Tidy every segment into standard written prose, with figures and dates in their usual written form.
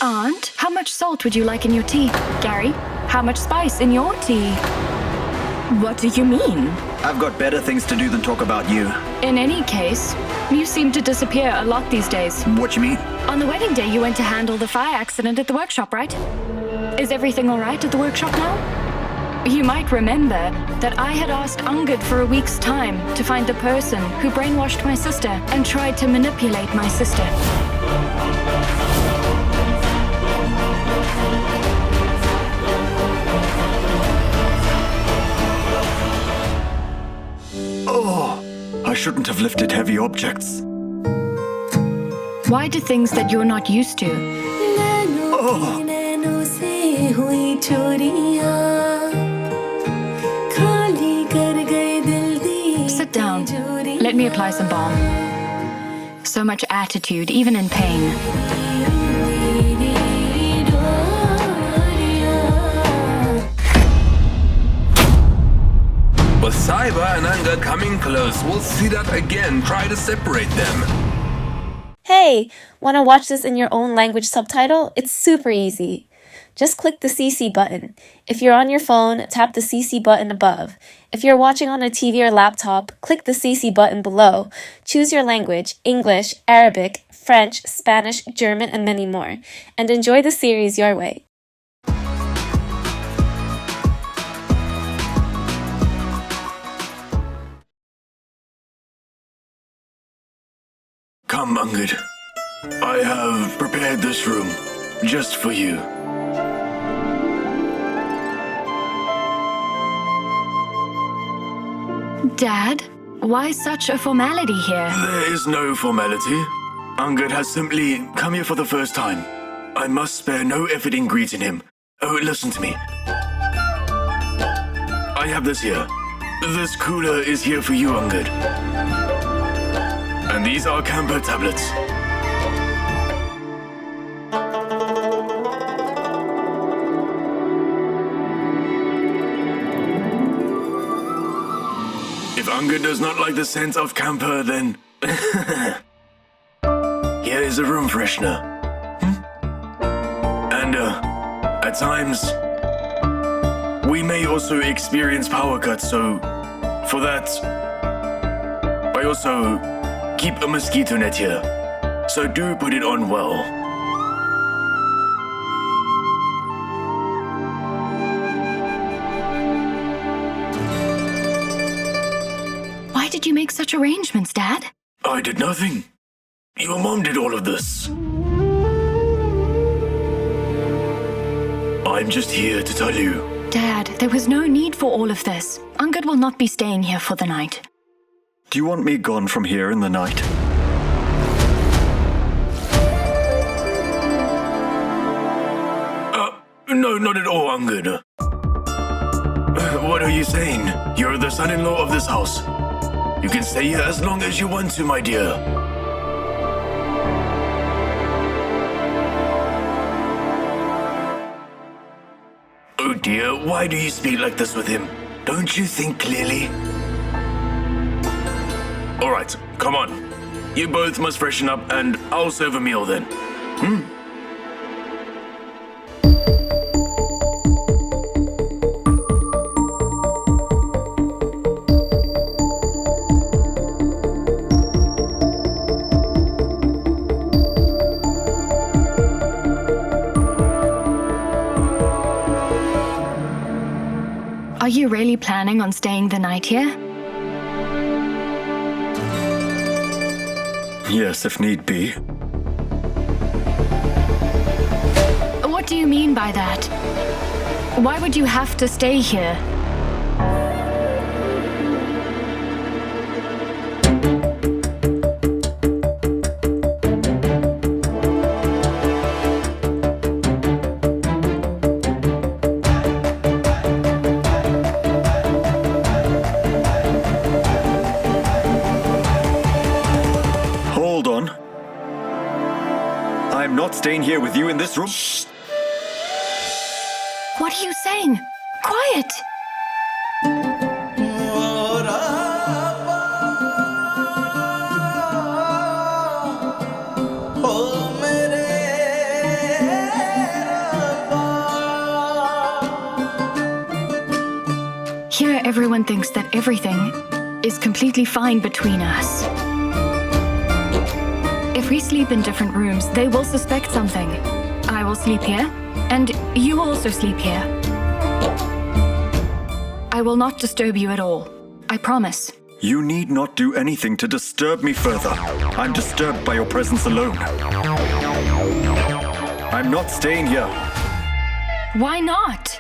Aunt, how much salt would you like in your tea? Gary, how much spice in your tea? What do you mean? I've got better things to do than talk about you. In any case, you seem to disappear a lot these days. What you mean? On the wedding day, you went to handle the fire accident at the workshop, right? Is everything all right at the workshop now? You might remember that I had asked Angad for a week's time to find the person who brainwashed my sister and tried to manipulate my sister. Oh, I shouldn't have lifted heavy objects. Why do things that you're not used to? Oh. Sit down. Let me apply some balm. So much attitude, even in pain. With Sahiba and Angad coming close, we'll see that again, try to separate them. Hey, want to watch this in your own language subtitle? It's super easy. Just click the CC button. If you're on your phone, tap the CC button above. If you're watching on a TV or laptop, click the CC button below. Choose your language, English, Arabic, French, Spanish, German, and many more. And enjoy the series your way. Come, Angad. I have prepared this room just for you. Dad, why such a formality here? There is no formality. Angad has simply come here for the first time. I must spare no effort in greeting him. Oh, listen to me. I have this here. This cooler is here for you, Angad. And these are 𝐋𝐕𝐄 tablets. If Angad does not like the scent of 𝐶𝐕𝐄, then here is a room freshener. And at times we may also experience power cuts, so for that I also keep a mosquito net here. So do put it on well. Why did you make such arrangements, Dad? I did nothing. Your mom did all of this. I'm just here to tell you. Dad, there was no need for all of this. Angad will not be staying here for the night. Do you want me gone from here in the night? No, not at all, Angad. What are you saying? You're the son-in-law of this house. You can stay here as long as you want to, my dear. Oh dear, why do you speak like this with him? Don't you think clearly? Alright, come on. You both must freshen up and I'll serve a meal then. Are you really planning on staying the night here? Yes, if need be. What do you mean by that? Why would you have to stay here? Hold on. I'm not staying here with you in this room. Shh. What are you saying? Quiet! everyone thinks that everything is completely fine between us. If we sleep in different rooms, they will suspect something. I will sleep here, and you will also sleep here. I will not disturb you at all. I promise. You need not do anything to disturb me further. I'm disturbed by your presence alone. I'm not staying here. Why not?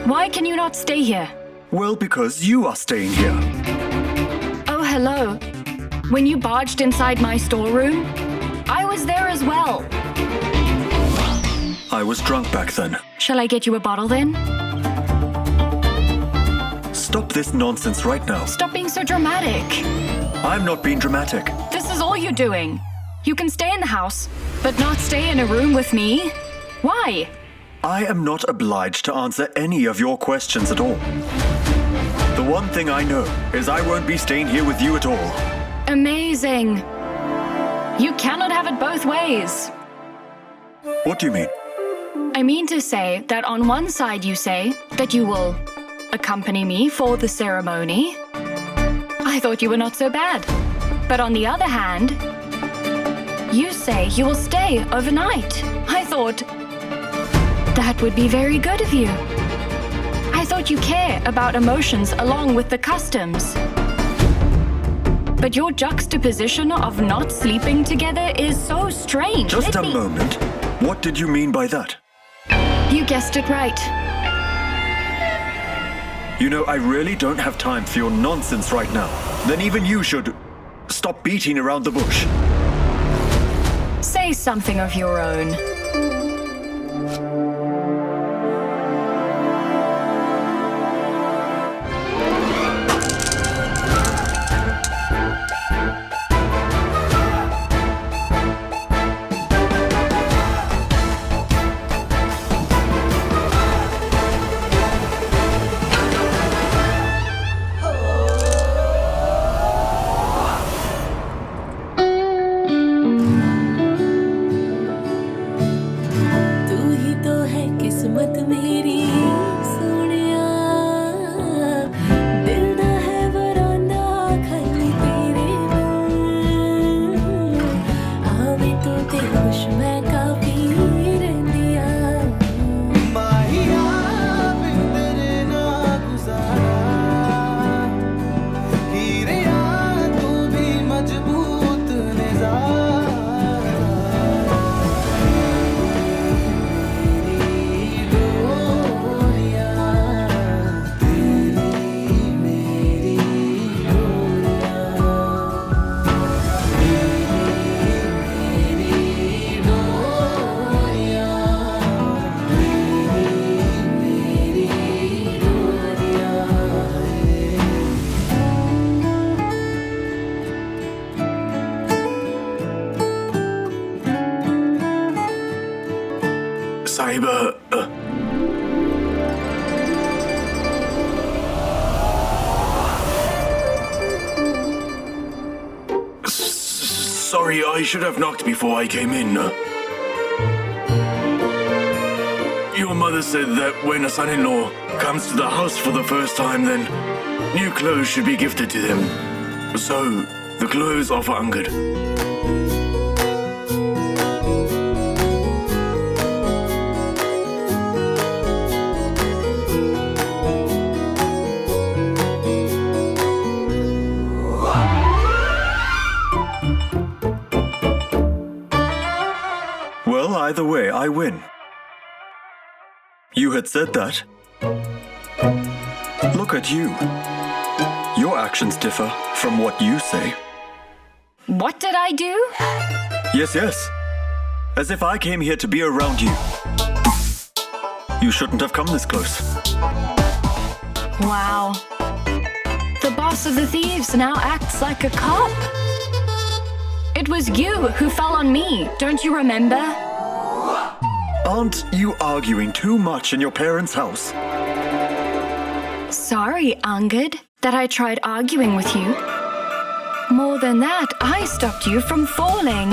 Why can you not stay here? Well, because you are staying here. Oh, hello. When you barged inside my storeroom, I was there as well. I was drunk back then. Shall I get you a bottle then? Stop this nonsense right now. Stop being so dramatic. I'm not being dramatic. This is all you're doing. You can stay in the house, but not stay in a room with me. Why? I am not obliged to answer any of your questions at all. The one thing I know is I won't be staying here with you at all. Amazing. You cannot have it both ways. What do you mean? I mean to say that on one side you say that you will accompany me for the ceremony. I thought you were not so bad. But on the other hand, you say you will stay overnight. I thought that would be very good of you. I thought you care about emotions along with the customs. But your juxtaposition of not sleeping together is so strange. Just a moment. What did you mean by that? You guessed it right. You know, I really don't have time for your nonsense right now. Then even you should stop beating around the bush. Say something of your own. Sahiba, sorry, I should have knocked before I came in. Your mother said that when a son-in-law comes to the house for the first time, then new clothes should be gifted to them. So, the clothes are for Angad. Well, either way, I win. You had said that. Look at you. Your actions differ from what you say. What did I do? Yes, yes. As if I came here to be around you. You shouldn't have come this close. Wow. The boss of the thieves now acts like a cop. It was you who fell on me, don't you remember? Aren't you arguing too much in your parents' house? Sorry, Angad, that I tried arguing with you. More than that, I stopped you from falling.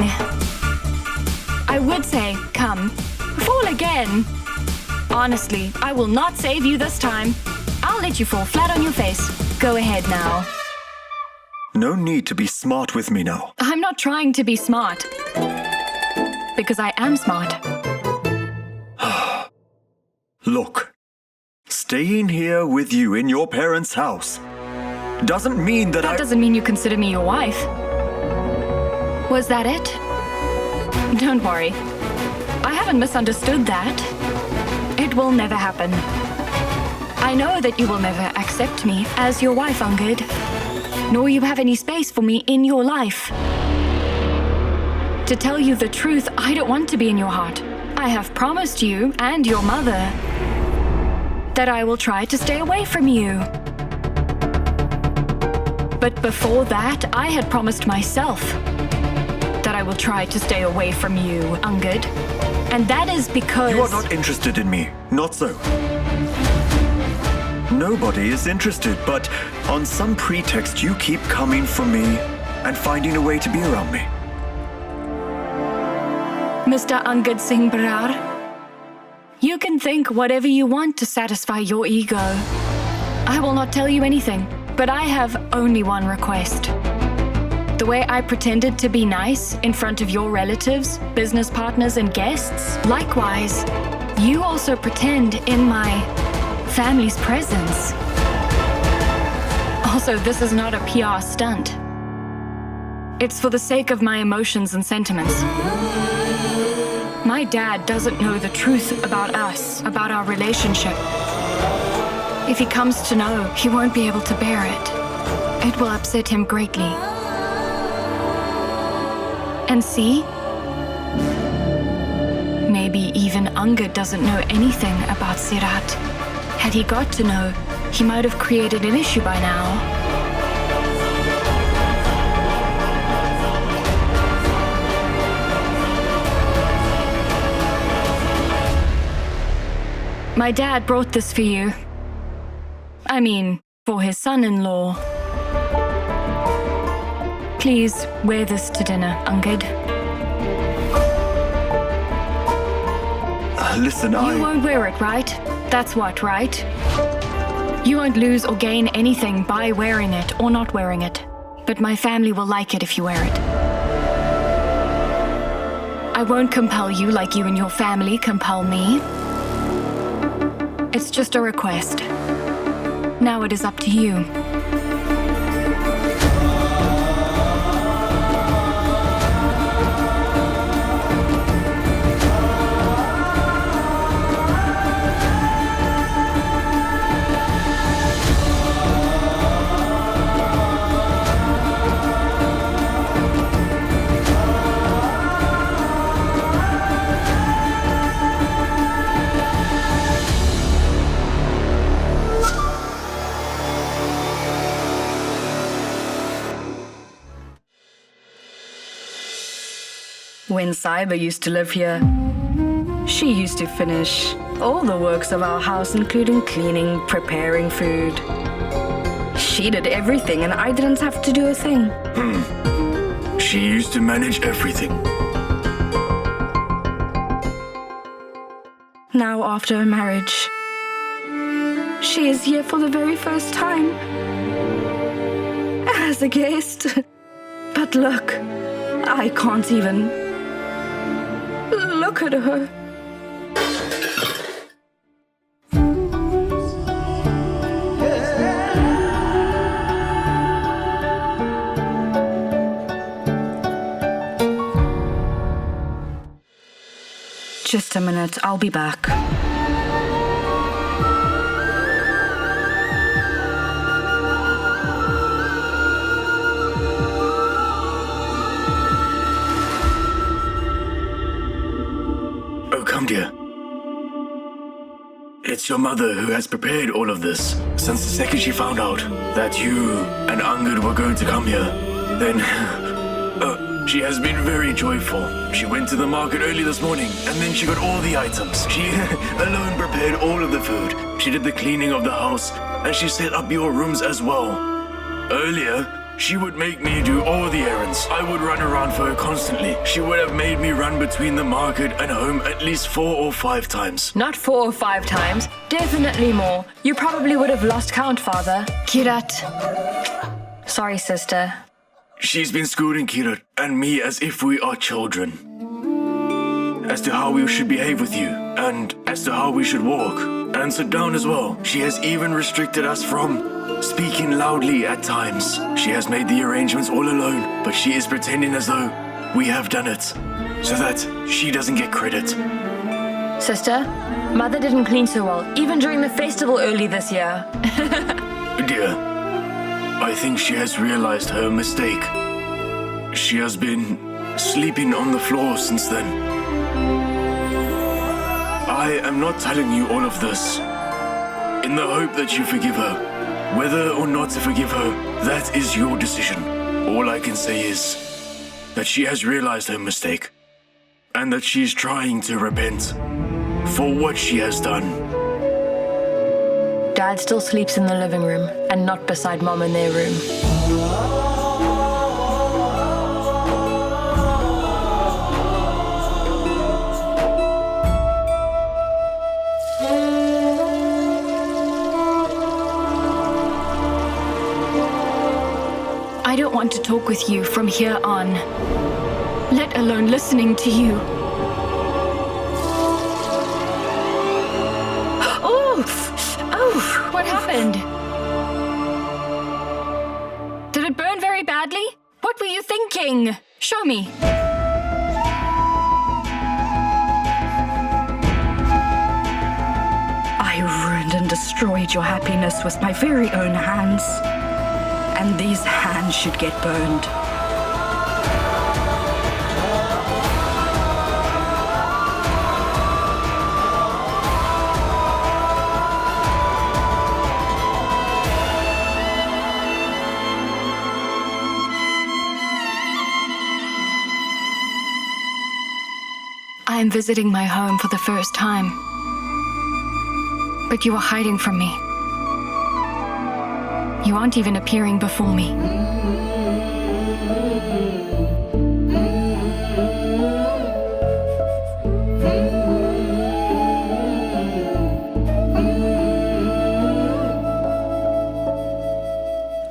I would say, come, fall again. Honestly, I will not save you this time. I'll let you fall flat on your face. Go ahead now. No need to be smart with me now. I'm not trying to be smart. Because I am smart. Look, staying here with you in your parents' house doesn't mean that That doesn't mean you consider me your wife. Was that it? Don't worry. I haven't misunderstood that. It will never happen. I know that you will never accept me as your wife, Angad. Nor you have any space for me in your life. To tell you the truth, I don't want to be in your heart. I have promised you and your mother that I will try to stay away from you. But before that, I had promised myself that I will try to stay away from you, Angad. And that is because... You are not interested in me, not so. Nobody is interested, but on some pretext you keep coming for me and finding a way to be around me. Mr. Angad Singh Brar, you can think whatever you want to satisfy your ego. I will not tell you anything, but I have only one request. The way I pretended to be nice in front of your relatives, business partners, and guests, likewise, you also pretend in my family's presence. Also, this is not a PR stunt. It's for the sake of my emotions and sentiments. My dad doesn't know the truth about us, about our relationship. If he comes to know, he won't be able to bear it. It will upset him greatly. And see? Maybe even Angad doesn't know anything about Sirat. Had he got to know, he might have created an issue by now. My dad brought this for you. I mean, for his son-in-law. Please wear this to dinner, Angad. Listen, You won't wear it, right? That's what, right? You won't lose or gain anything by wearing it or not wearing it. But my family will like it if you wear it. I won't compel you like you and your family compel me. It's just a request. Now it is up to you. When Sahiba used to live here, she used to finish all the works of our house, including cleaning, preparing food. She did everything and I didn't have to do a thing. She used to manage everything. Now, after her marriage, she is here for the very first time as a guest. But look, I can't even look at her. Just a minute, I'll be back. Oh, come, dear. It's your mother who has prepared all of this. Since the second she found out that you and Angad were going to come here, then she has been very joyful. She went to the market early this morning, and then she got all the items. She alone prepared all of the food. She did the cleaning of the house, and she set up your rooms as well. Earlier, She would make me do all the errands. I would run around for her constantly. She would have made me run between the market and home at least 4 or 5 times. Not 4 or 5 times. Definitely more. You probably would have lost count, Father. Kirat. Sorry, sister. She's been schooling Kirat and me as if we are children. As to how we should behave with you, and as to how we should walk, and sit down as well. She has even restricted us from speaking loudly at times. She has made the arrangements all alone, but she is pretending as though we have done it, so that she doesn't get credit. Sister, Mother didn't clean so well, even during the festival early this year. Dear, I think she has realized her mistake. She has been sleeping on the floor since then. I am not telling you all of this in the hope that you forgive her. Whether or not to forgive her, that is your decision. All I can say is that she has realized her mistake and that she's trying to repent for what she has done. Dad still sleeps in the living room and not beside Mom in their room. I don't want to talk with you from here on, let alone listening to you. Oh, what happened? Did it burn very badly? What were you thinking? Show me. I ruined and destroyed your happiness with my very own hands. And these hands should get burned. I am visiting my home for the first time. But you are hiding from me. You aren't even appearing before me.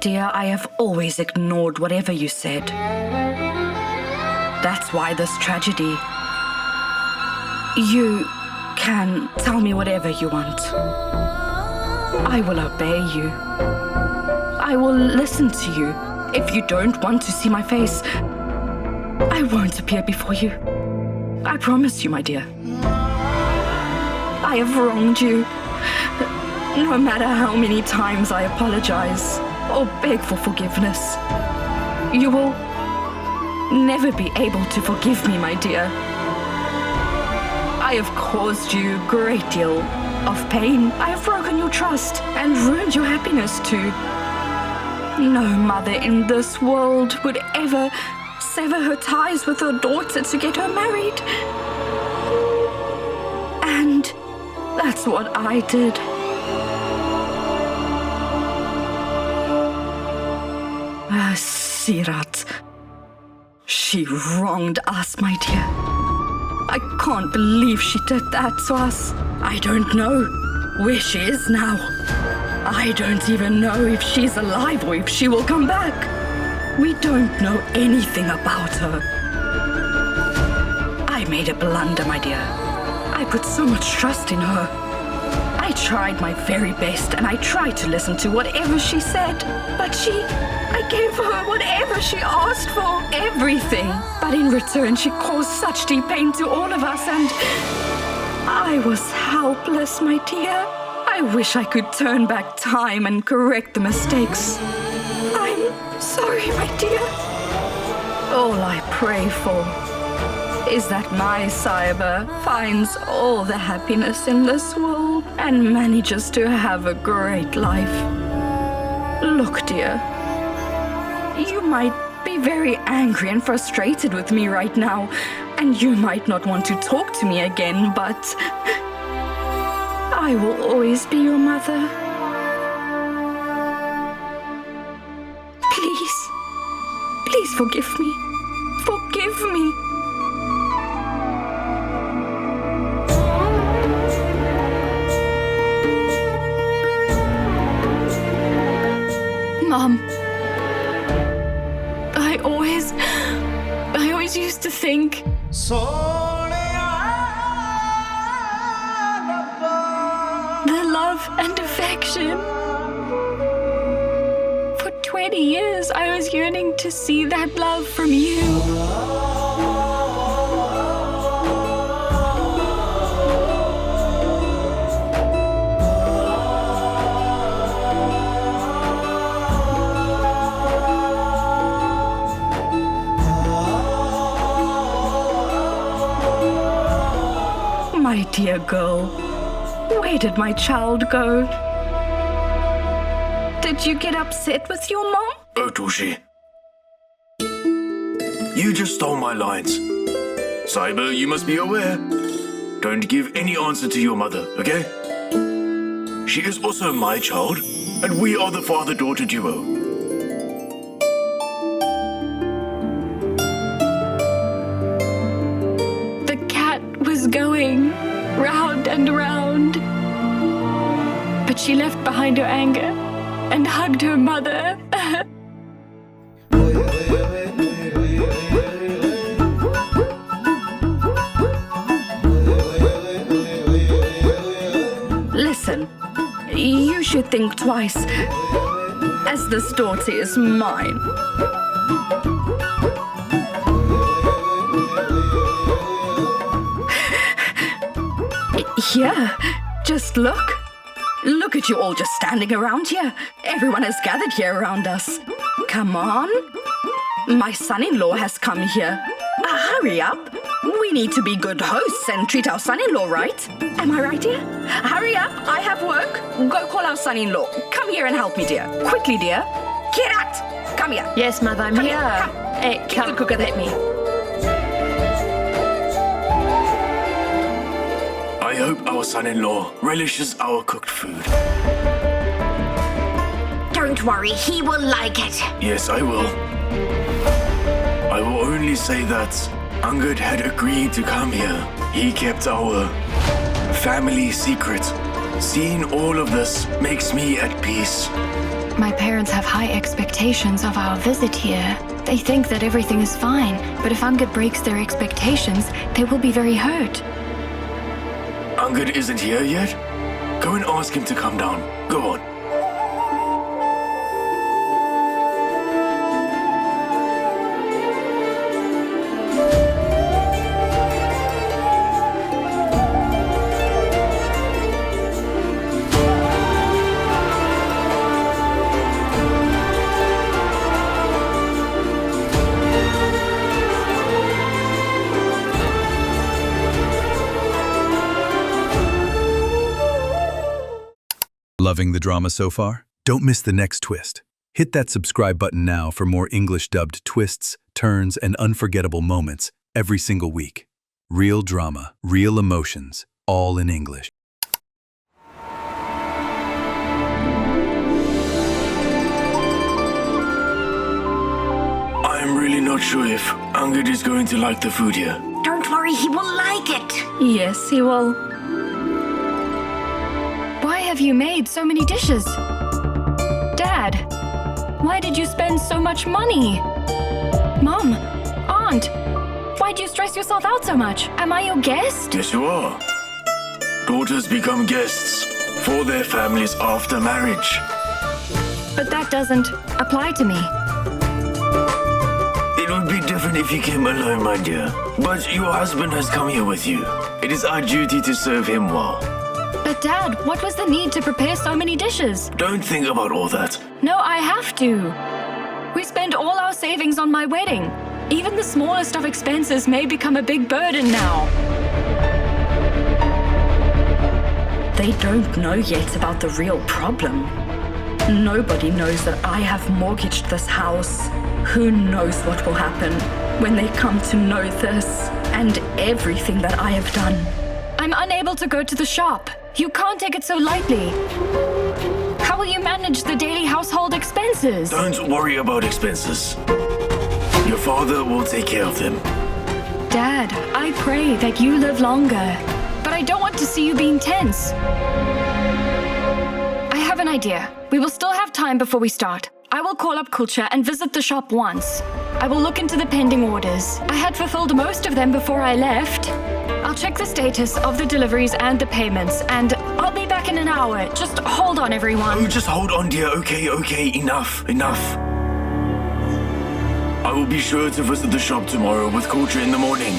Dear, I have always ignored whatever you said. That's why this tragedy. You can tell me whatever you want. I will obey you. I will listen to you. If you don't want to see my face, I won't appear before you. I promise you, my dear. I have wronged you. No matter how many times I apologize or beg for forgiveness, you will never be able to forgive me, my dear. I have caused you a great deal of pain. I have broken your trust and ruined your happiness too. No mother in this world would ever sever her ties with her daughter to get her married. And that's what I did. Sirat. She wronged us, my dear. I can't believe she did that to us. I don't know where she is now. I don't even know if she's alive or if she will come back. We don't know anything about her. I made a blunder, my dear. I put so much trust in her. I tried my very best and I tried to listen to whatever she said. But I gave her whatever she asked for, everything. But in return, she caused such deep pain to all of us and I was helpless, my dear. I wish I could turn back time and correct the mistakes. I'm sorry, my dear. All I pray for is that my Sahiba finds all the happiness in this world and manages to have a great life. Look, dear, you might be very angry and frustrated with me right now, and you might not want to talk to me again, but I will always be your mother. Please, forgive me. Forgive me. Mom, I always used to think the love and affection. For 20 years, I was yearning to see that love from you. My dear girl, where did my child go? Did you get upset with your mom? Oh, Toshi. You just stole my lines. Sahiba, you must be aware. Don't give any answer to your mother, okay? She is also my child, and we are the father-daughter duo. Going round and round. But she left behind her anger and hugged her mother. Listen, you should think twice, as this daughter is mine. Here, just look. Look at you all just standing around here. Everyone has gathered here around us. Come on. My son-in-law has come here. Hurry up. We need to be good hosts and treat our son-in-law right. Am I right, dear? Hurry up. I have work. Go call our son-in-law. Come here and help me, dear. Quickly, dear. Kirat, come here. Yes, Mother, I'm here. Come. Hey, Keep the cooker there. Let me. I hope our son-in-law relishes our cooked food. Don't worry, he will like it. Yes, I will. I will only say that Angad had agreed to come here. He kept our family secret. Seeing all of this makes me at peace. My parents have high expectations of our visit here. They think that everything is fine, but if Angad breaks their expectations, they will be very hurt. Angad isn't here yet? Go and ask him to come down. Go on. Loving the drama so far? Don't miss the next twist. Hit that subscribe button now for more English-dubbed twists, turns, and unforgettable moments every single week. Real drama, real emotions, all in English. I'm really not sure if Angad is going to like the food here. Don't worry, he will like it. Yes, he will. Why have you made so many dishes? Dad, why did you spend so much money? Mom, Aunt, why do you stress yourself out so much? Am I your guest? Yes, you are. Daughters become guests for their families after marriage. But that doesn't apply to me. It would be different if you came alone, my dear. But your husband has come here with you. It is our duty to serve him well. But Dad, what was the need to prepare so many dishes? Don't think about all that. No, I have to. We spent all our savings on my wedding. Even the smallest of expenses may become a big burden now. They don't know yet about the real problem. Nobody knows that I have mortgaged this house. Who knows what will happen when they come to know this and everything that I have done. I'm unable to go to the shop. You can't take it so lightly. How will you manage the daily household expenses? Don't worry about expenses. Your father will take care of them. Dad, I pray that you live longer, but I don't want to see you being tense. I have an idea. We will still have time before we start. I will call up 𝐀𝐐𝐕𝐄 and visit the shop once. I will look into the pending orders. I had fulfilled most of them before I left. I'll check the status of the deliveries and the payments, and I'll be back in an hour. Just hold on, everyone. Oh, just hold on, dear. Okay, enough. I will be sure to visit the shop tomorrow with 𝐀𝐐𝐕𝐄 in the morning.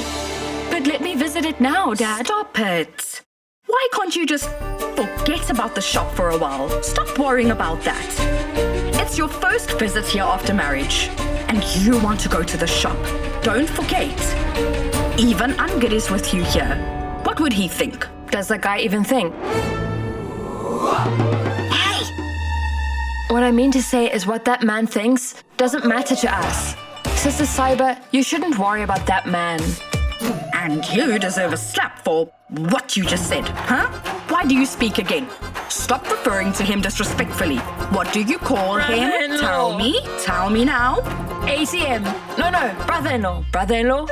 But let me visit it now, Dad. Stop it. Why can't you just forget about the shop for a while? Stop worrying about that. It's your first visit here after marriage, and you want to go to the shop. Don't forget. Even Angad is with you here. What would he think? Does that guy even think? Hey! What I mean to say is what that man thinks doesn't matter to us. Sister Sahiba, you shouldn't worry about that man. And you deserve a slap for what you just said, huh? Why do you speak again? Stop referring to him disrespectfully. What do you call him? Tell me now. ACM. No, brother-in-law. Brother-in-law.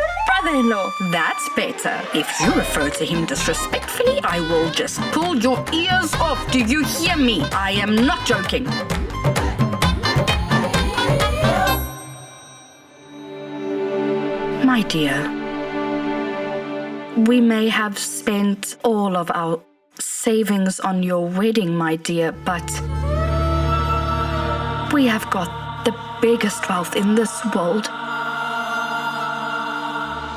That's better. If you refer to him disrespectfully, I will just pull your ears off. Do you hear me? I am not joking. My dear, we may have spent all of our savings on your wedding, my dear, but we have got the biggest wealth in this world.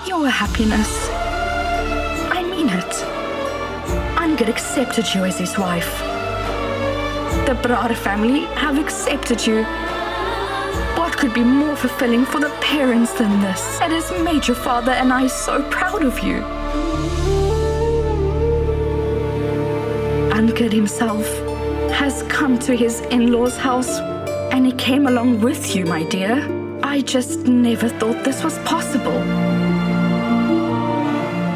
Your happiness. I mean it. Angad accepted you as his wife. The Brada family have accepted you. What could be more fulfilling for the parents than this? It has made your father and I so proud of you. Angad himself has come to his in-laws' house, and he came along with you, my dear. I just never thought this was possible.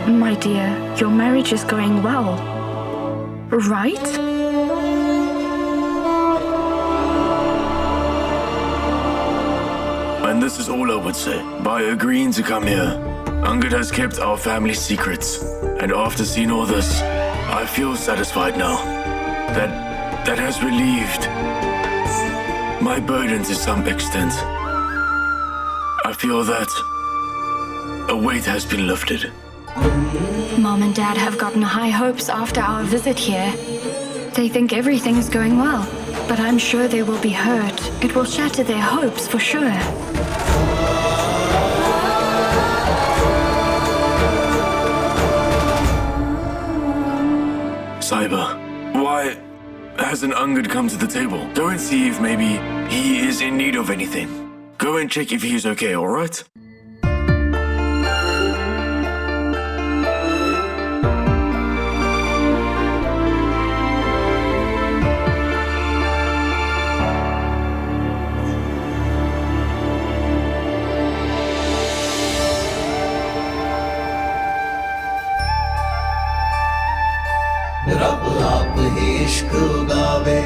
My dear, your marriage is going well, right? And this is all I would say. By agreeing to come here, Angad has kept our family secrets. And after seeing all this, I feel satisfied now. That has relieved my burden to some extent. I feel that a weight has been lifted. Mom and Dad have gotten high hopes after our visit here. They think everything is going well, but I'm sure they will be hurt. It will shatter their hopes for sure. Sahiba, why hasn't Angad come to the table? Go and see if maybe he is in need of anything. Go and check if he's okay, alright? रब आप ही इश्क उगावे,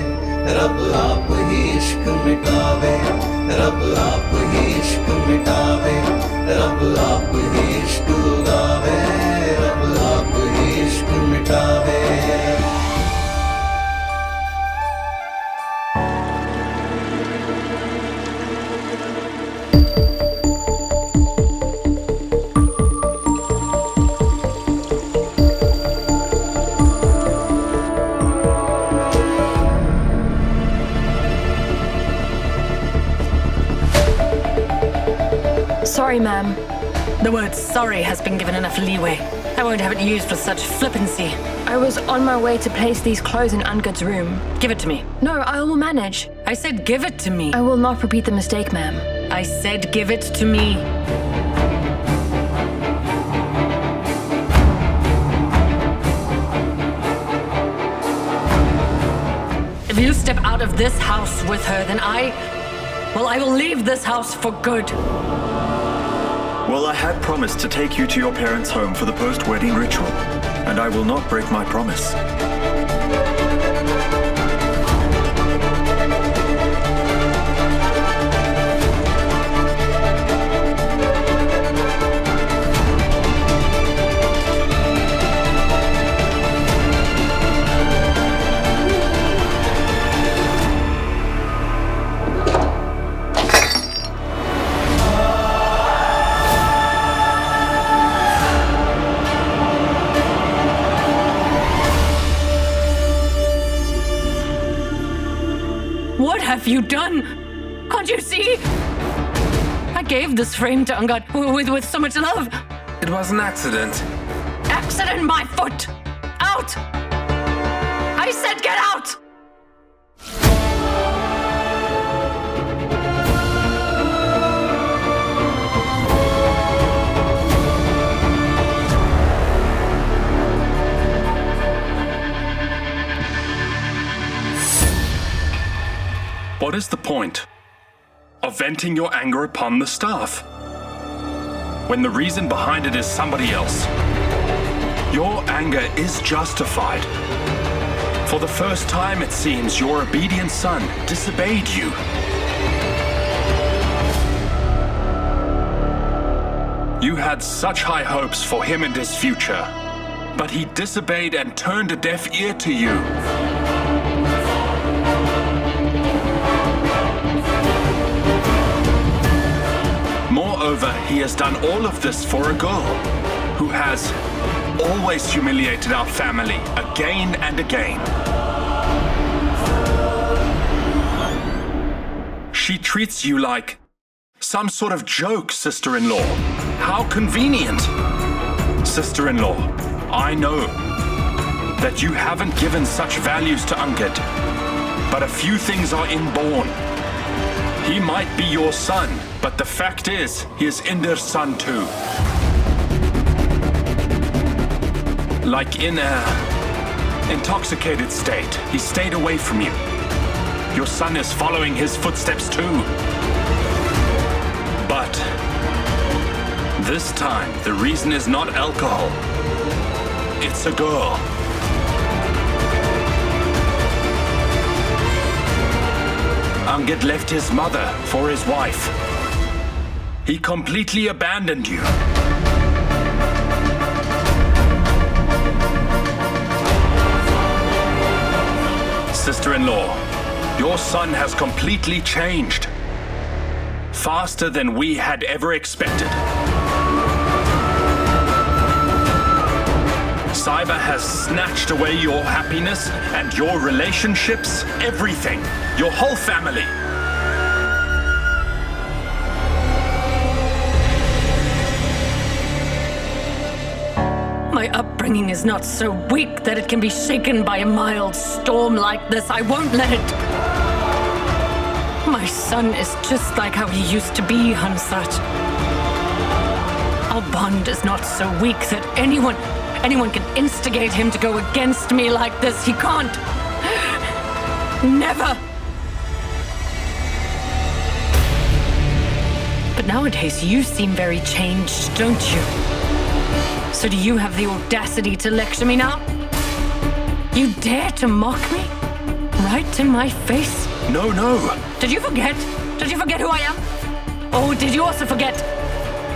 रब आप ही इश्क मिटावे, रब आप ही इश्क मिटावे, रब आप ही इश्क उगावे, रब आप ही इश्क मिटावे. Sorry, ma'am. The word sorry has been given enough leeway. I won't have it used with such flippancy. I was on my way to place these clothes in Angad's room. Give it to me. No, I will manage. I said give it to me. I will not repeat the mistake, ma'am. I said give it to me. If you step out of this house with her, then I will leave this house for good. Well, I had promised to take you to your parents' home for the post-wedding ritual, and I will not break my promise. you done? Can't you see? I gave this frame to Angad with so much love. It was an accident. Accident, my foot! Out! I said get out! What is the point of venting your anger upon the staff when the reason behind it is somebody else? Your anger is justified. For the first time, it seems, your obedient son disobeyed you. You had such high hopes for him and his future, but he disobeyed and turned a deaf ear to you. Moreover, he has done all of this for a girl who has always humiliated our family again and again. She treats you like some sort of joke, sister-in-law. How convenient. Sister-in-law, I know that you haven't given such values to Angad, but a few things are inborn. He might be your son, but the fact is, he is Inder's son too. Like in an intoxicated state, he stayed away from you. Your son is following his footsteps too. But this time, the reason is not alcohol. It's a girl. Angad left his mother for his wife. He completely abandoned you. Sister-in-law, your son has completely changed. Faster than we had ever expected. Sahiba has snatched away your happiness and your relationships, everything, your whole family. My upbringing is not so weak that it can be shaken by a mild storm like this. I won't let it. My son is just like how he used to be, Hansraj. Our bond is not so weak that anyone can instigate him to go against me like this. He can't. Never. But nowadays you seem very changed, don't you? So do you have the audacity to lecture me now? You dare to mock me? Right in my face? No, no. Did you forget? Did you forget who I am? Oh, did you also forget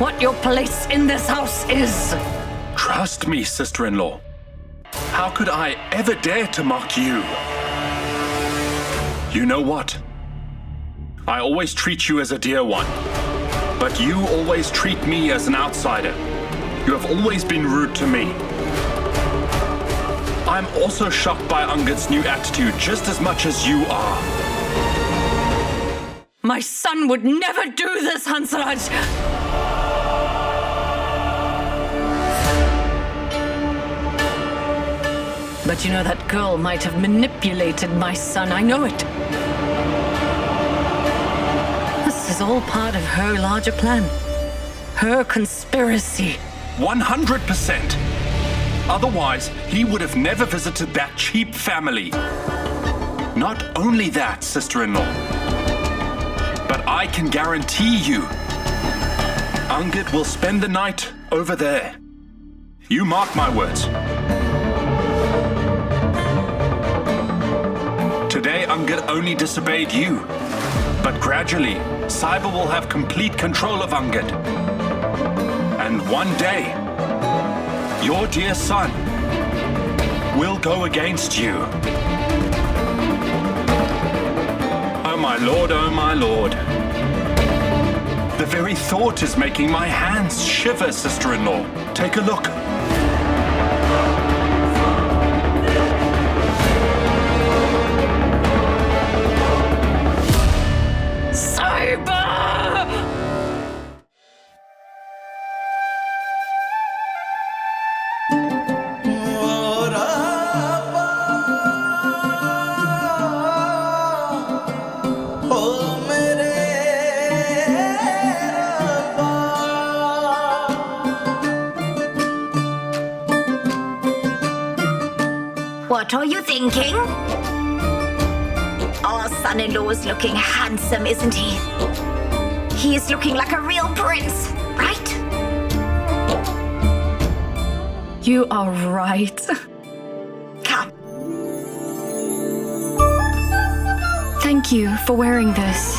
what your place in this house is? Trust me, sister-in-law. How could I ever dare to mock you? You know what? I always treat you as a dear one, but you always treat me as an outsider. You have always been rude to me. I'm also shocked by Angad's new attitude just as much as you are. My son would never do this, Hansraj. But you know, that girl might have manipulated my son. I know it. This is all part of her larger plan. Her conspiracy. 100%. Otherwise, he would have never visited that cheap family. Not only that, sister-in-law, but I can guarantee you, Angad will spend the night over there. You mark my words. Today, Angad only disobeyed you, but gradually, Sahiba will have complete control of Angad. And one day, your dear son will go against you. Oh my lord, oh my lord. The very thought is making my hands shiver, sister-in-law. Take a look. What are you thinking? Our son-in-law's looking handsome, isn't he? He is looking like a real prince, right? You are right. Come. Thank you for wearing this.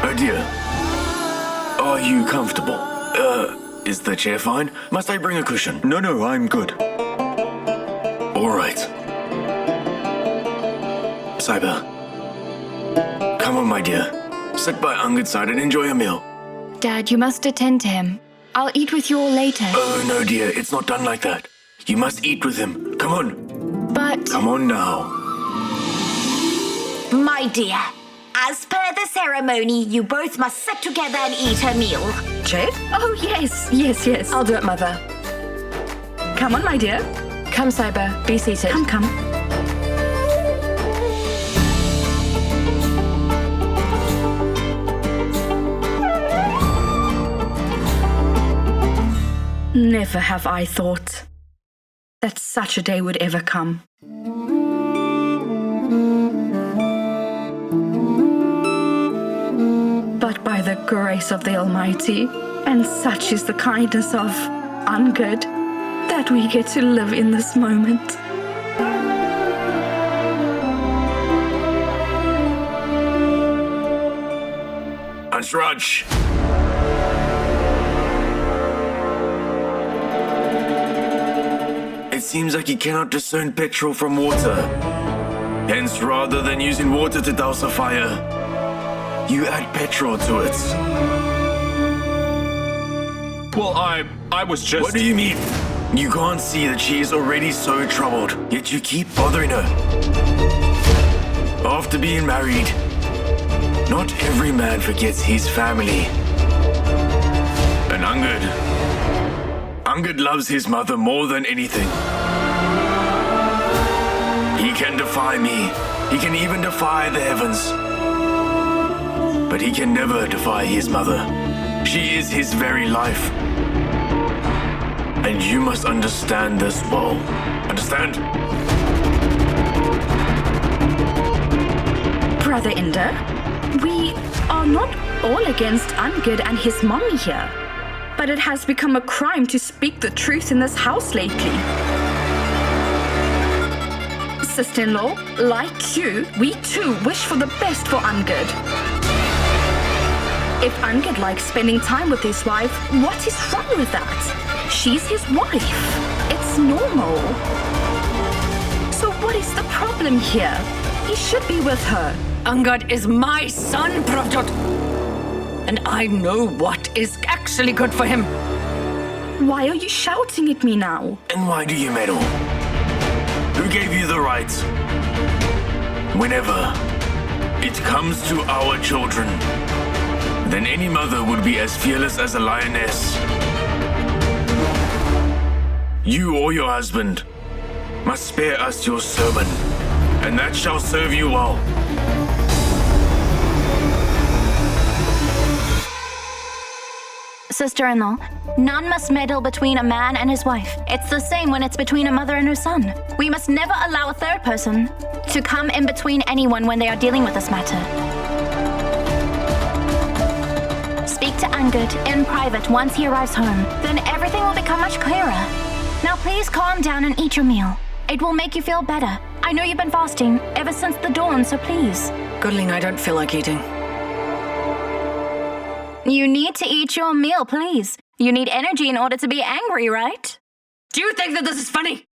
Oh dear. Are you comfortable? Is the chair fine? Must I bring a cushion? No, I'm good. All right. Sahiba. Come on, my dear. Sit by Angad's side and enjoy a meal. Dad, you must attend to him. I'll eat with you all later. Oh, no, dear. It's not done like that. You must eat with him. Come on. But... Come on now. My dear, as per the ceremony, you both must sit together and eat a meal. Chef? Oh, yes. I'll do it, Mother. Come on, my dear. Come, Sahiba. Be seated. Come. Never have I thought that such a day would ever come. But by the grace of the Almighty, and such is the kindness of Angad, that we get to live in this moment. Anshraj. It seems like he cannot discern petrol from water. Hence, rather than using water to douse a fire, you add petrol to it. Well, I was just... What do you mean? You can't see that she is already so troubled, yet you keep bothering her. After being married, not every man forgets his family. And Angad loves his mother more than anything. He can defy me. He can even defy the heavens. But he can never defy his mother. She is his very life. And you must understand this well. Understand? Brother Inder, we are not all against Angad and his mommy here. But it has become a crime to speak the truth in this house lately. Sister-in-law, like you, we too wish for the best for Angad. If Angad likes spending time with his wife, what is wrong with that? She's his wife. It's normal. So what is the problem here? He should be with her. Angad is my son, Pravjot. And I know what is actually good for him. Why are you shouting at me now? And why do you meddle? Who gave you the right? Whenever it comes to our children, then any mother would be as fearless as a lioness. You or your husband must spare us your sermon, and that shall serve you well. Sister-in-law, none must meddle between a man and his wife. It's the same when it's between a mother and her son. We must never allow a third person to come in between anyone when they are dealing with this matter. Speak to Angad in private once he arrives home. Then everything will become much clearer. Now please calm down and eat your meal. It will make you feel better. I know you've been fasting ever since the dawn, so please. Goodling, I don't feel like eating. You need to eat your meal, please. You need energy in order to be angry, right? Do you think that this is funny?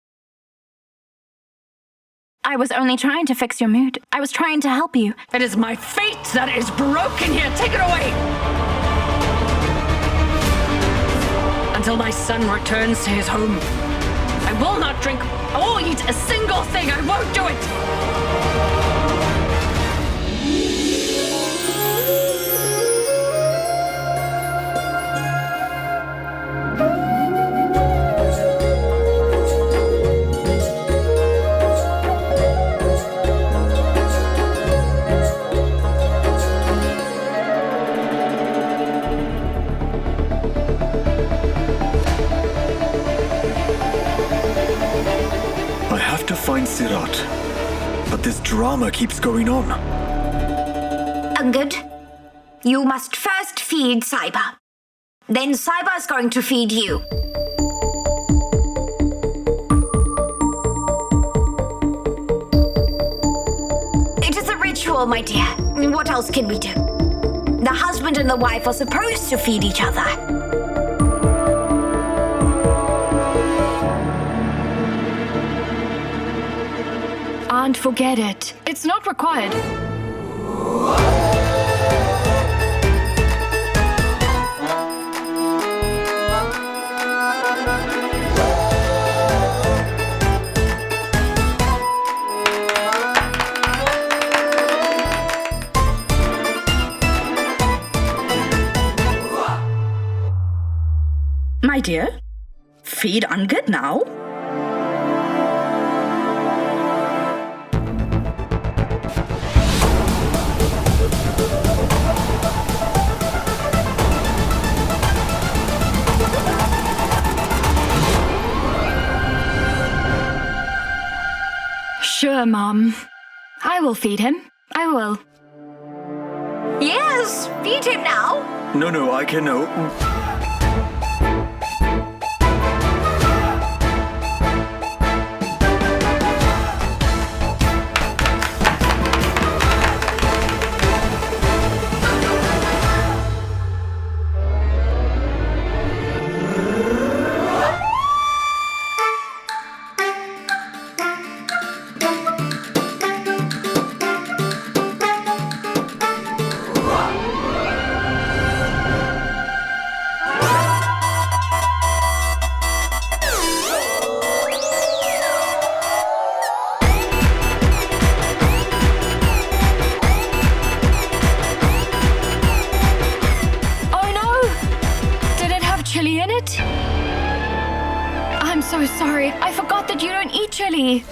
I was only trying to fix your mood. I was trying to help you. It is my fate that is broken here. Take it away! Until my son returns to his home, I will not drink or eat a single thing. I won't do it! mind, Sirat, but this drama keeps going on. Angad, you must first feed Sahiba. Then Sahiba is going to feed you. It is a ritual, my dear. What else can we do? The husband and the wife are supposed to feed each other. Aunt, forget it. It's not required. My dear, feed Angad now. Sure, Mom. I will feed him. I will. Yes, feed him now. No, I can know. Chili in it? I'm so sorry. I forgot that you don't eat chili.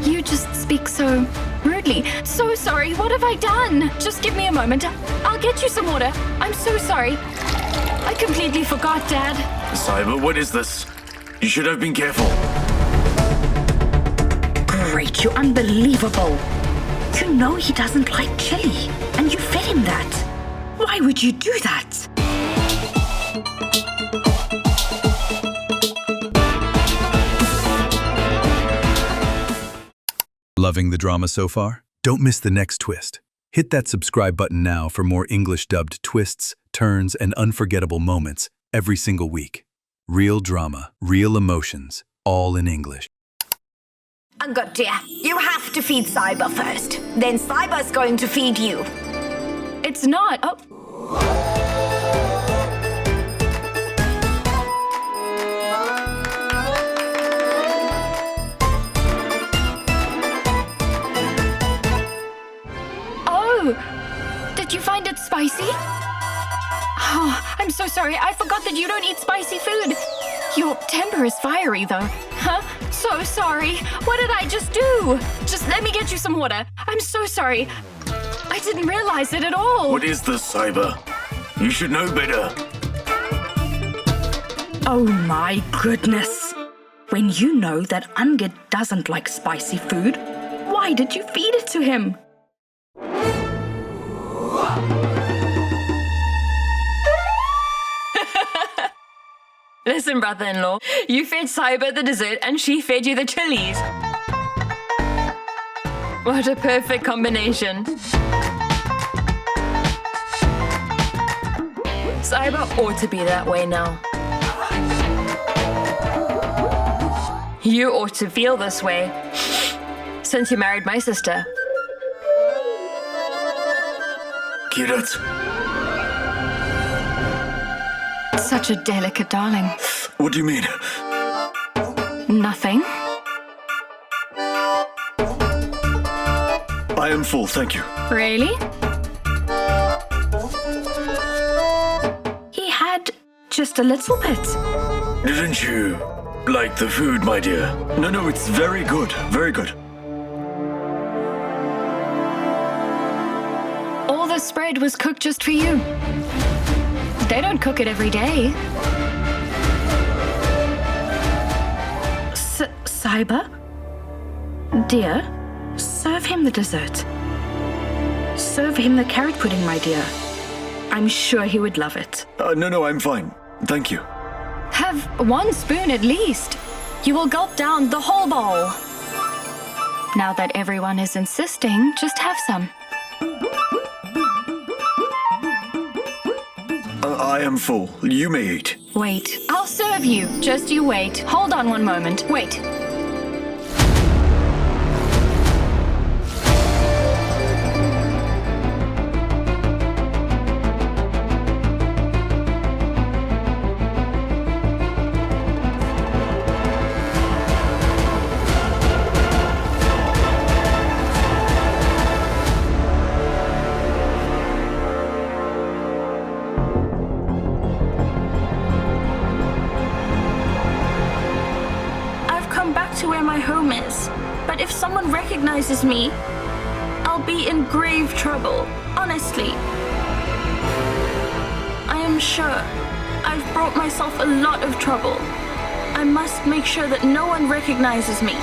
You just speak so rudely. So sorry. What have I done? Just give me a moment. I'll get you some water. I'm so sorry. I completely forgot, Dad. Sahiba, what is this? You should have been careful. Great, you're unbelievable. You know he doesn't like chili, and you fed him that. Why would you do that? Loving the drama so far? Don't miss the next twist. Hit that subscribe button now for more English dubbed twists, turns, and unforgettable moments every single week. Real drama, real emotions, all in English. Angad, dear, you have to feed Sahiba first. Then Sahiba's going to feed you. It's not. Oh. Did you find it spicy? Oh, I'm so sorry. I forgot that you don't eat spicy food. Your temper is fiery, though. Huh? So sorry. What did I just do? Just let me get you some water. I'm so sorry. I didn't realize it at all. What is this, Sahiba? You should know better. Oh my goodness. When you know that Angad doesn't like spicy food, why did you feed it to him? Listen, brother-in-law, you fed Sahiba the dessert and she fed you the chilies. What a perfect combination. Sahiba ought to be that way now. You ought to feel this way since you married my sister. Kirat. Such a delicate darling. What do you mean? Nothing. I am full, thank you. Really? He had just a little bit. Didn't you like the food, my dear? No, it's very good, very good. All the spread was cooked just for you. They don't cook it every day. Sahiba, Dear, serve him the dessert. Serve him the carrot pudding, my dear. I'm sure he would love it. No, I'm fine. Thank you. Have 1 spoon at least. You will gulp down the whole bowl. Now that everyone is insisting, just have some. I am full. You may eat. Wait, I'll serve you. Just you wait. Hold on one moment. Wait. To where my home is, but if someone recognizes me, I'll be in grave trouble, honestly. I am sure I've brought myself a lot of trouble. I must make sure that no one recognizes me.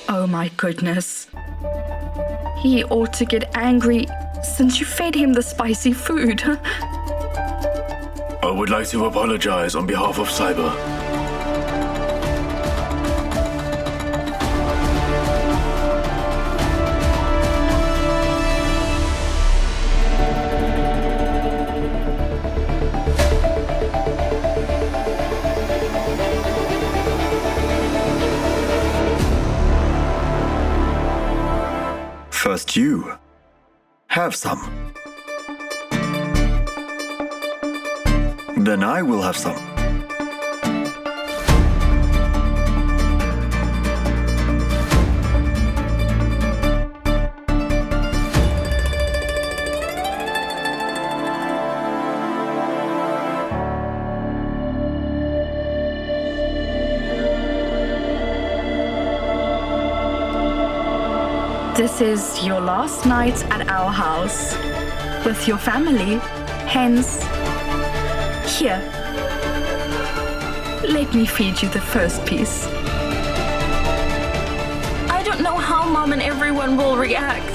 Oh my goodness. He ought to get angry since you fed him the spicy food. I would like to apologize on behalf of Sahiba. First you. Have some. Then I will have some. This is your last night at our house with your family. Hence, here. Let me feed you the first piece. I don't know how Mom and everyone will react.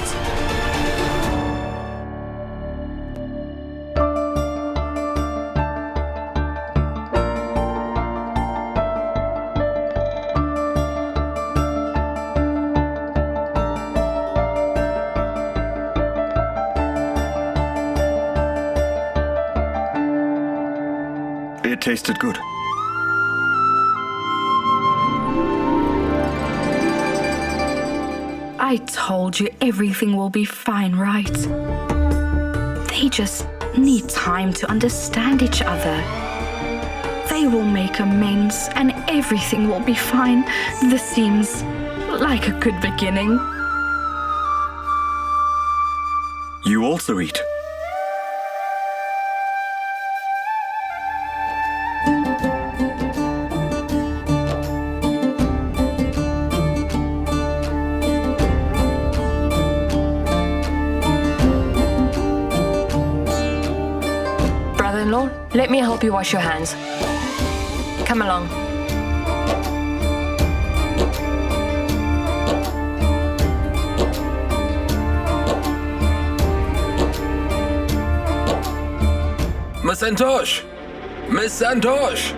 It tasted good. I told you everything will be fine, right? They just need time to understand each other. They will make amends and everything will be fine. This seems like a good beginning. You also eat. Brother-in-law, let me help you wash your hands. Come along. Miss Santosh! Miss Santosh!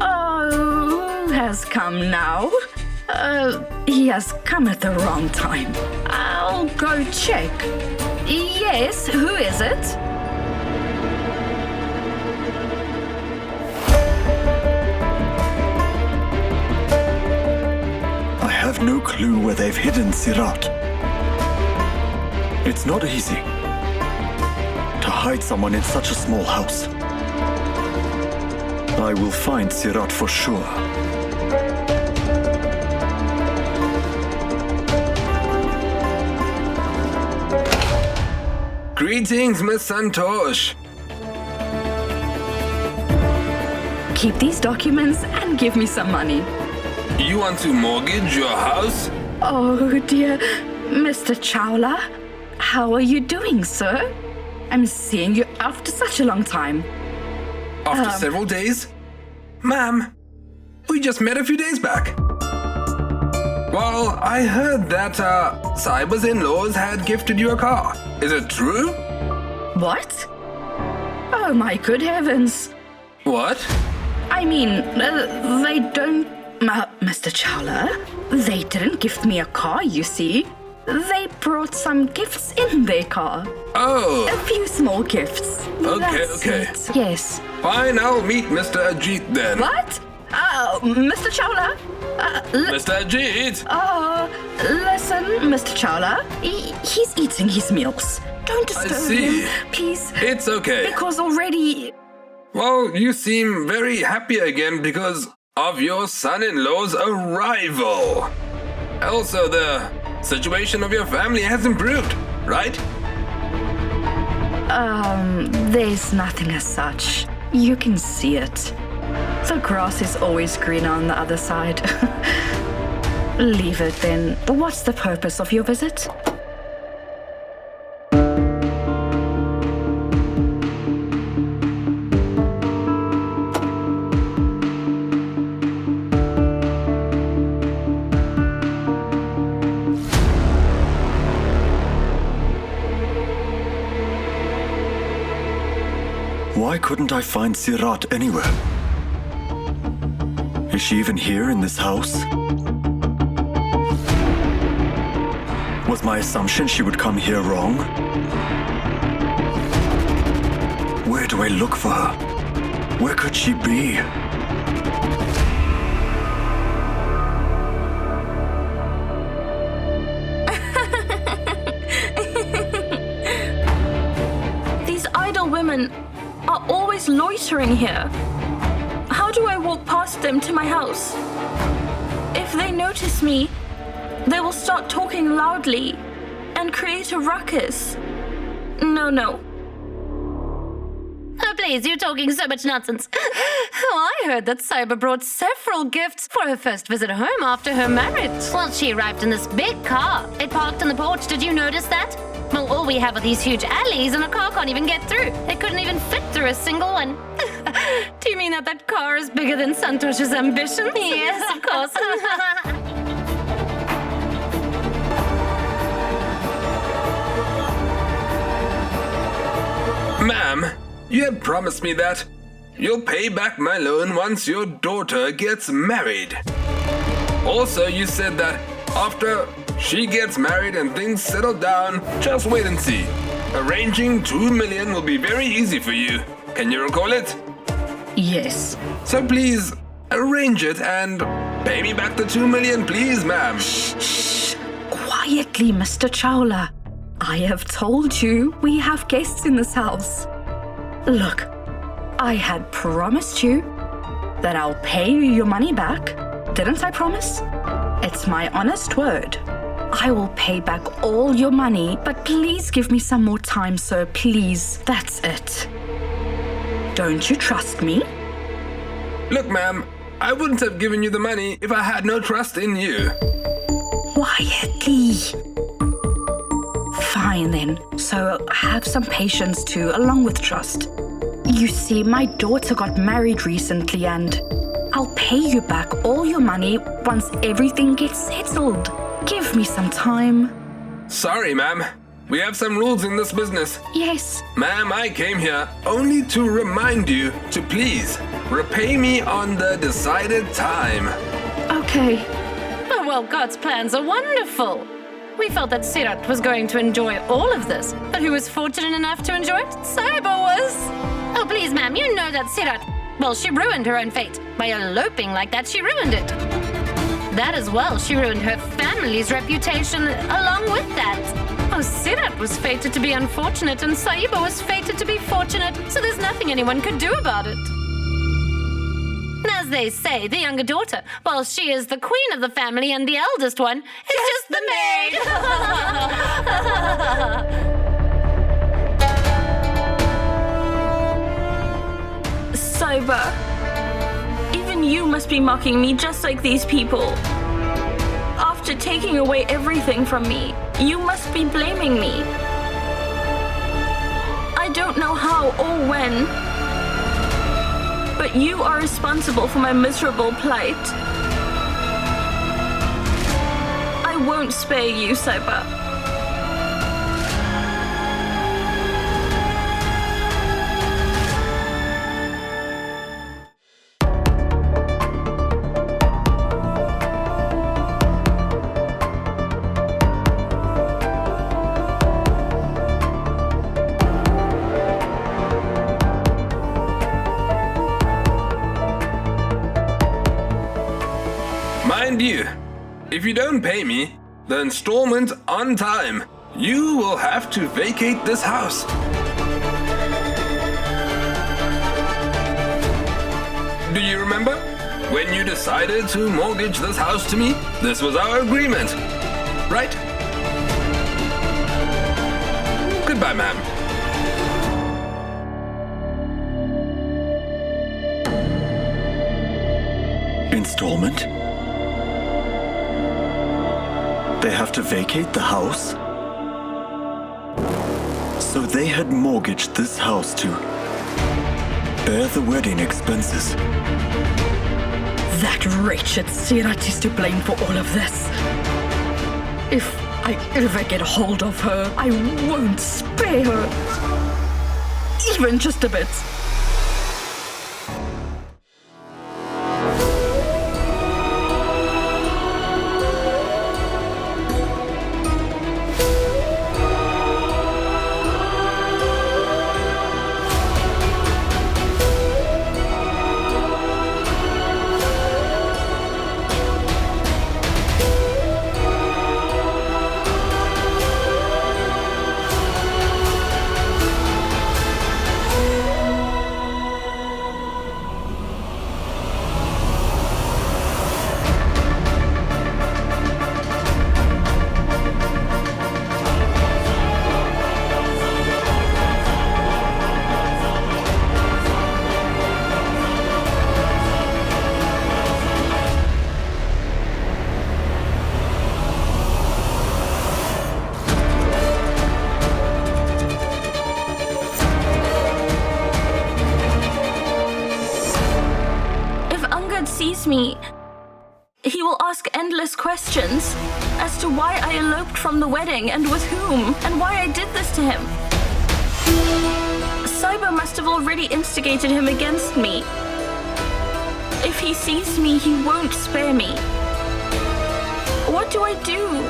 Oh, has come now? He has come at the wrong time. I'll go check. Yes, who is it? I have no clue where they've hidden Sirat. It's not easy to hide someone in such a small house. I will find Sirat for sure. Greetings, Miss Santosh. Keep these documents and give me some money. You want to mortgage your house? Oh dear, Mr. Chawla, how are you doing, sir? I'm seeing you after such a long time. After several days? Ma'am, We just met a few days back. Well, I heard that Sahiba's in-laws had gifted you a car. Is it true? What? Oh my good heavens. What? I mean, they don't... Mr. Chawla, they didn't gift me a car, you see. They brought some gifts in their car. Oh. A few small gifts. Okay, That's okay. it. Yes. Fine, I'll meet Mr. Ajit then. What? Mr. Chawla? Mr. Ajit! Listen, Mr. Chawla. He's eating his meals. Don't disturb him, please. It's okay. Because already... Well, you seem very happy again because of your son-in-law's arrival. Also, the situation of your family has improved, right? There's nothing as such. You can see it. The grass is always greener on the other side. Leave it then. What's the purpose of your visit? Why couldn't I find Sirat anywhere? Is she even here in this house? Was my assumption she would come here wrong? Where do I look for her? Where could she be? These idle women are always loitering here. How do I walk past them to my house? If they notice me, they will start talking loudly and create a ruckus. No. Oh, please, you're talking so much nonsense. Oh, I heard that Sahiba brought several gifts for her first visit home after her marriage. Well, she arrived in this big car. It parked on the porch. Did you notice that? Well, all we have are these huge alleys and a car can't even get through. It couldn't even fit through a single one. Do you mean that car is bigger than Santosh's ambitions? Yes, of course. Ma'am, you had promised me that you'll pay back my loan once your daughter gets married. Also, you said that after she gets married and things settle down, just wait and see. Arranging 2 million will be very easy for you. Can you recall it? Yes. So please, arrange it and pay me back the 2 million, please, ma'am. Shh. Quietly, Mr. Chawla. I have told you we have guests in this house. Look, I had promised you that I'll pay you your money back. Didn't I promise? It's my honest word. I will pay back all your money, but please give me some more time, sir, please. That's it. Don't you trust me? Look, ma'am, I wouldn't have given you the money if I had no trust in you. Quietly. Fine then. So have some patience too, along with trust. You see, my daughter got married recently and I'll pay you back all your money once everything gets settled. Give me some time. Sorry, ma'am. We have some rules in this business. Yes. Ma'am, I came here only to remind you to please repay me on the decided time. Okay. Oh, well, God's plans are wonderful. We felt that Sirat was going to enjoy all of this, but who was fortunate enough to enjoy it? Sahiba was. Oh, please, ma'am, you know that Sirat, well, she ruined her own fate. By eloping like that, she ruined it. That as well, she ruined her family's reputation along with that. Oh, Sirat was fated to be unfortunate and Sahiba was fated to be fortunate, so there's nothing anyone could do about it. As they say, the younger daughter, well, she is the queen of the family and the eldest one is just the maid. Sahiba, even you must be mocking me just like these people. After taking away everything from me, you must be blaming me. I don't know how or when, But you are responsible for my miserable plight. I won't spare you, Sahiba. Mind you, if you don't pay me the installment on time, you will have to vacate this house. Do you remember? When you decided to mortgage this house to me, this was our agreement, right? Goodbye, ma'am. Installment? They have to vacate the house? So they had mortgaged this house to bear the wedding expenses. That wretched Sirat is to blame for all of this. If I ever get a hold of her, I won't spare her. Even just a bit. Sees me, he will ask endless questions as to why I eloped from the wedding and with whom, and why I did this to him. Sahiba must have already instigated him against me. If he sees me, he won't spare me. What do I do?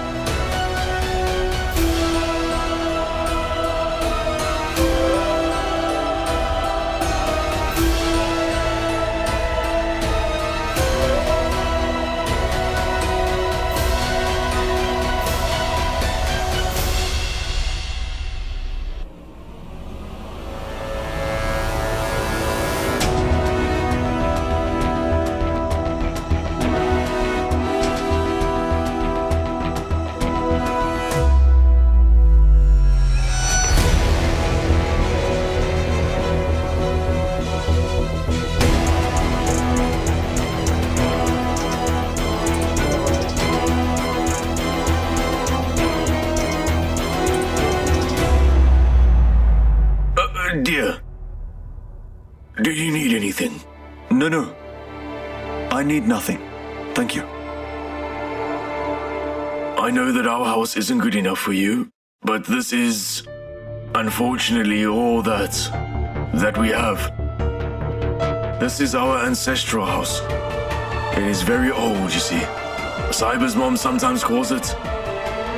Dear, do you need anything? No. I need nothing. Thank you. I know that our house isn't good enough for you, but this is, unfortunately, all that we have. This is our ancestral house. It is very old, you see. Sahiba's mom sometimes calls it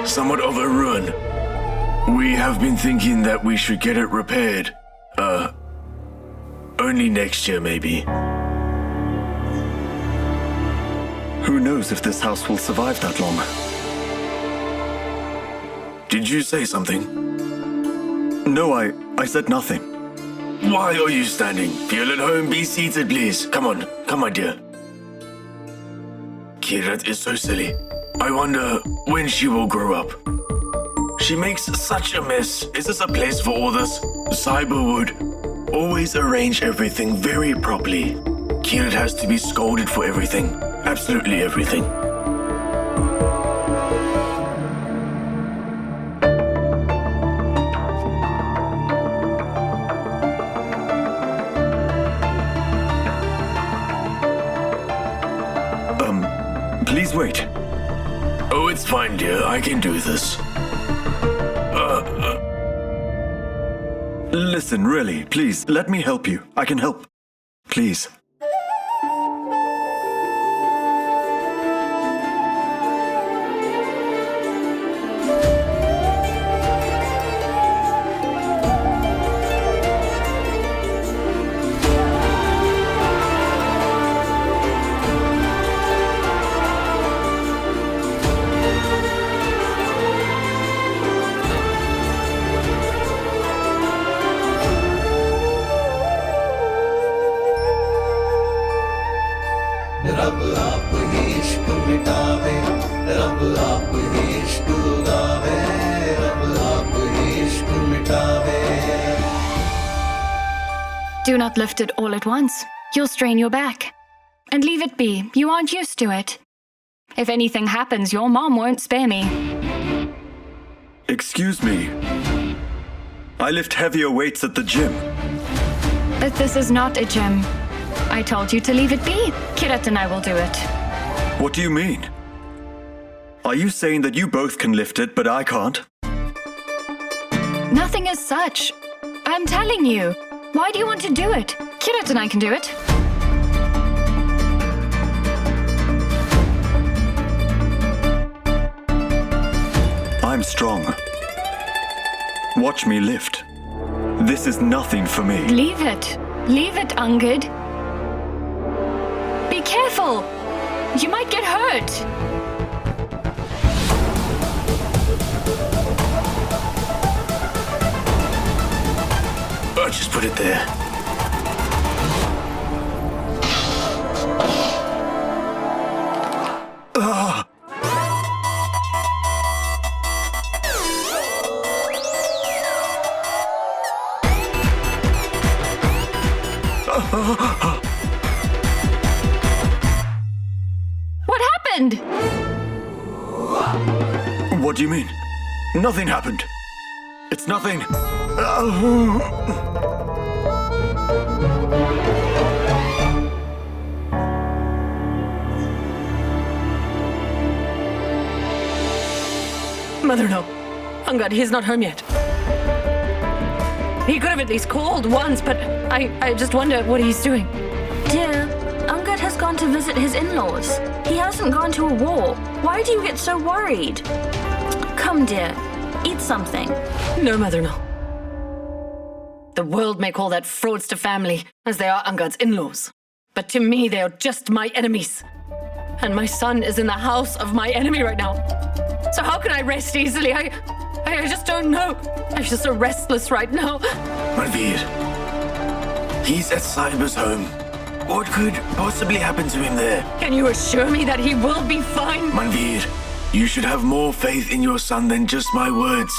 somewhat of a ruin. We have been thinking that we should get it repaired. Only next year, maybe. Who knows if this house will survive that long? Did you say something? No, I said nothing. Why are you standing? Feel at home, be seated, please. Come on, my dear. Kirat is so silly. I wonder when she will grow up. She makes such a mess. Is this a place for all this? Sahiba would always arrange everything very properly. Kirat has to be scolded for everything. Absolutely everything. Please wait. Oh, it's fine, dear. I can do this. Listen, really, please, let me help you. I can help. Please. रब आप ही इश्क मिटावे रब आप ही इश्क उगावे रब आप ही इश्क मिटावे Do not lift it all at once. You'll strain your back. And leave it be. You aren't used to it. If anything happens, your mom won't spare me. Excuse me. I lift heavier weights at the gym. But this is not a gym. I told you to leave it be. Kirat and I will do it. What do you mean? Are you saying that you both can lift it, but I can't? Nothing as such. I'm telling you. Why do you want to do it? Kirat and I can do it. I'm strong. Watch me lift. This is nothing for me. Leave it. Leave it, Angad. Be careful. You might get hurt. I'll just put it there. What happened? What do you mean? Nothing happened. It's nothing. Mother, no. Angad, he's not home yet. He could have at least called once, but I just wonder what he's doing. Dear, Angad has gone to visit his in-laws. He hasn't gone to a war. Why do you get so worried? Come, dear. Eat something. No, Mother, no. The world may call that fraudster family, as they are Angad's in-laws. But to me, they are just my enemies. And my son is in the house of my enemy right now. So how can I rest easily? I just don't know. I'm just so restless right now. Manveer, he's at Sahiba's home. What could possibly happen to him there? Can you assure me that he will be fine? Manveer, you should have more faith in your son than just my words.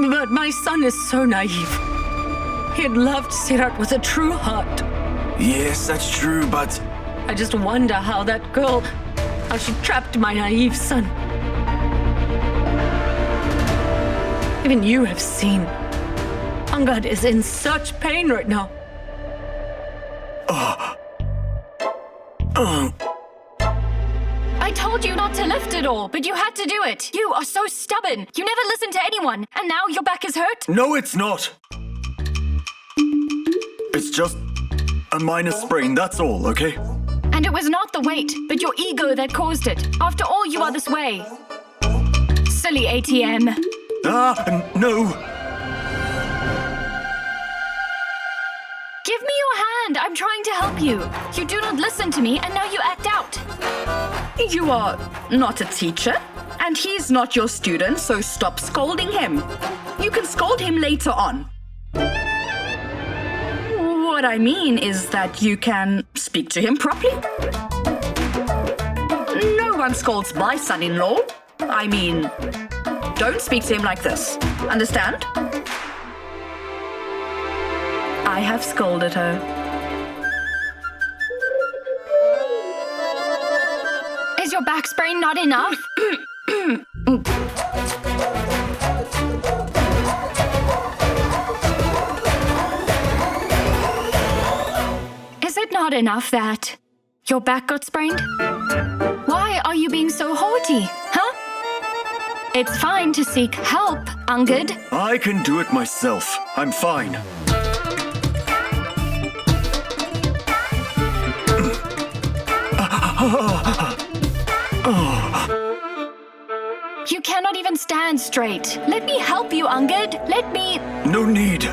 But my son is so naive. He had loved Sirat with a true heart. Yes, that's true, but... I just wonder how that girl, how she trapped my naive son. Even you have seen. Angad is in such pain right now. I told you not to lift it all, but you had to do it. You are so stubborn. You never listen to anyone, and now your back is hurt? No, it's not. It's just a minor sprain, that's all, okay? And it was not the weight, but your ego that caused it. After all, you are this way. Silly ATM. No. Give me your hand. I'm trying to help you. You do not listen to me, and now you act out. You are not a teacher, and he's not your student, so stop scolding him. You can scold him later on. What I mean is that you can speak to him properly. No one scolds my son-in-law. I mean, don't speak to him like this. Understand? I have scolded her. Is your back sprain not enough? Is it not enough that your back got sprained? Why? Why are you being so haughty, huh? It's fine to seek help, Angad. I can do it myself. I'm fine. You cannot even stand straight. Let me help you, Angad. Let me... No need.